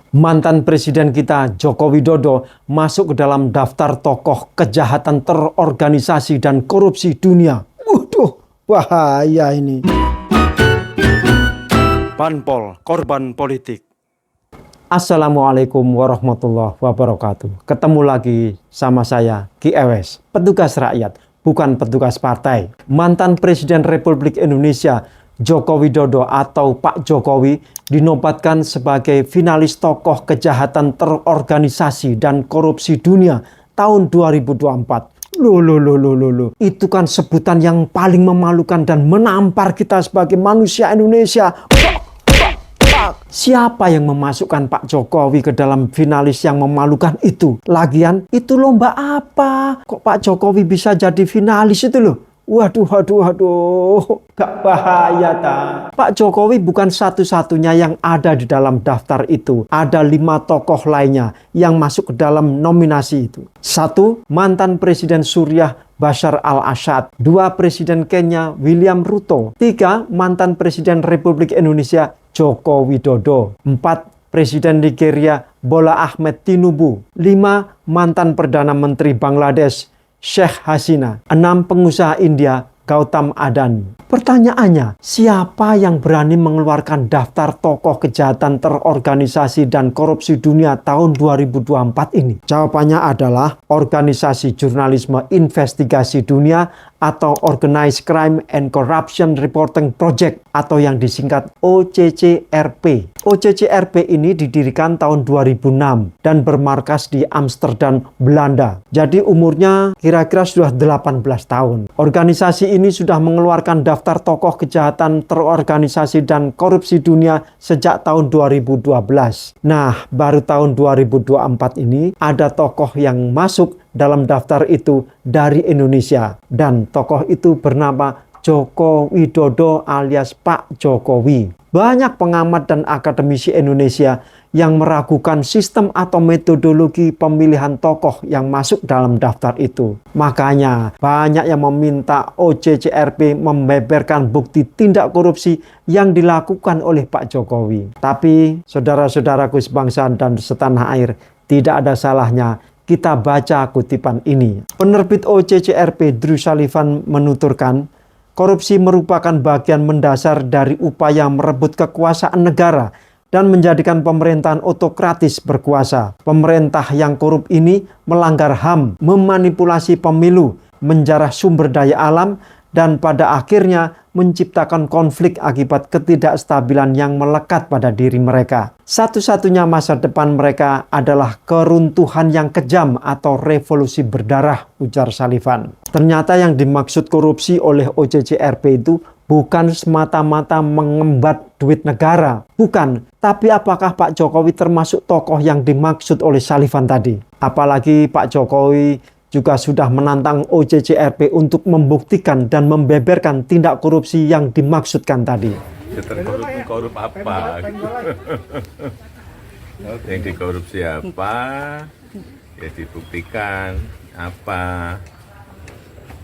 Mantan presiden kita Joko Widodo masuk ke dalam daftar tokoh kejahatan terorganisasi dan korupsi dunia. Waduh, bahaya ini. Banpol, korban politik. Assalamualaikum warahmatullahi wabarakatuh. Ketemu lagi sama saya, Ki Ewes, petugas rakyat, bukan petugas partai. Mantan Presiden Republik Indonesia Joko Widodo atau Pak Jokowi dinobatkan sebagai finalis tokoh kejahatan terorganisasi dan korupsi dunia tahun 2024. Loh. Itu kan sebutan yang paling memalukan dan menampar kita sebagai manusia Indonesia. Siapa yang memasukkan Pak Jokowi ke dalam finalis yang memalukan itu? Lagian itu lomba apa? Kok Pak Jokowi bisa jadi finalis itu loh? Waduh, gak bahaya ta. Pak Jokowi bukan satu-satunya yang ada di dalam daftar itu. Ada 5 tokoh lainnya yang masuk ke dalam nominasi itu. 1. Mantan Presiden Suriah Bashar al-Assad. 2. Presiden Kenya William Ruto. 3. Mantan Presiden Republik Indonesia Joko Widodo. 4. Presiden Nigeria Bola Ahmed Tinubu. 5. Mantan Perdana Menteri Bangladesh Sheikh Hasina. 6. Pengusaha India Gautam Adani. Pertanyaannya, siapa yang berani mengeluarkan daftar tokoh kejahatan terorganisasi dan korupsi dunia tahun 2024 ini? Jawabannya adalah Organisasi Jurnalisme Investigasi Dunia atau Organized Crime and Corruption Reporting Project atau yang disingkat OCCRP. OCCRP ini didirikan tahun 2006 dan bermarkas di Amsterdam, Belanda. Jadi umurnya kira-kira sudah 18 tahun. Organisasi ini sudah mengeluarkan daftar tokoh kejahatan terorganisasi dan korupsi dunia sejak tahun 2012. Nah, baru tahun 2024 ini ada tokoh yang masuk dalam daftar itu dari Indonesia. Dan tokoh itu bernama Joko Widodo alias Pak Jokowi. Banyak pengamat dan akademisi Indonesia yang meragukan sistem atau metodologi pemilihan tokoh yang masuk dalam daftar itu. Makanya banyak yang meminta OCCRP membeberkan bukti tindak korupsi yang dilakukan oleh Pak Jokowi. Tapi saudara-saudaraku sebangsa dan setanah air, tidak ada salahnya kita baca kutipan ini. Penerbit OCCRP Drew Sullivan menuturkan, korupsi merupakan bagian mendasar dari upaya merebut kekuasaan negara dan menjadikan pemerintahan otokratis berkuasa. Pemerintah yang korup ini melanggar HAM, memanipulasi pemilu, menjarah sumber daya alam, dan pada akhirnya menciptakan konflik akibat ketidakstabilan yang melekat pada diri mereka. Satu-satunya masa depan mereka adalah keruntuhan yang kejam atau revolusi berdarah, ujar Sullivan. Ternyata yang dimaksud korupsi oleh OCCRP itu bukan semata-mata mengembat duit negara. Bukan. Tapi apakah Pak Jokowi termasuk tokoh yang dimaksud oleh Sullivan tadi? Apalagi Pak Jokowi juga sudah menantang OCCRP untuk membuktikan dan membeberkan tindak korupsi yang dimaksudkan tadi. Korup apa? Yang dikorupsi apa? Ya dibuktikan apa?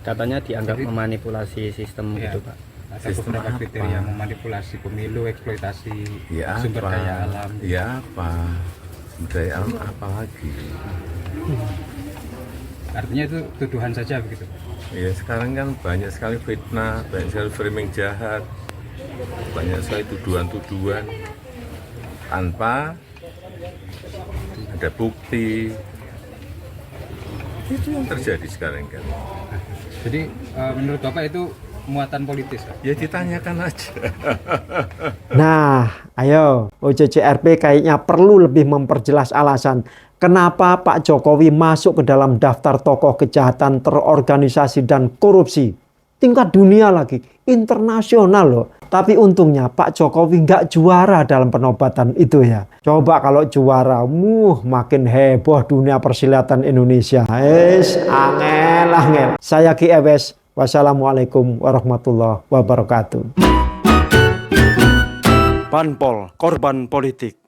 Katanya dianggap memanipulasi sistem gitu, Pak. Ada beberapa kriteria memanipulasi pemilu, eksploitasi sumber daya alam. Ya apa? Sumber daya alam apa lagi? Artinya itu tuduhan saja begitu? Ya sekarang kan banyak sekali fitnah, banyak sekali framing jahat, banyak sekali tuduhan-tuduhan tanpa ada bukti. Itu yang terjadi sekarang kan. Jadi menurut Bapak itu muatan politis? Ya ditanyakan aja. Nah, ayo OCCRP kayaknya perlu lebih memperjelas alasan kenapa Pak Jokowi masuk ke dalam daftar tokoh kejahatan terorganisasi dan korupsi. Tingkat dunia lagi, internasional loh. Tapi untungnya Pak Jokowi nggak juara dalam penobatan itu ya. Coba kalau juara, makin heboh dunia persilatan Indonesia. Angel. Saya Ki Ewes. Wassalamualaikum warahmatullahi wabarakatuh. Banpol, korban politik.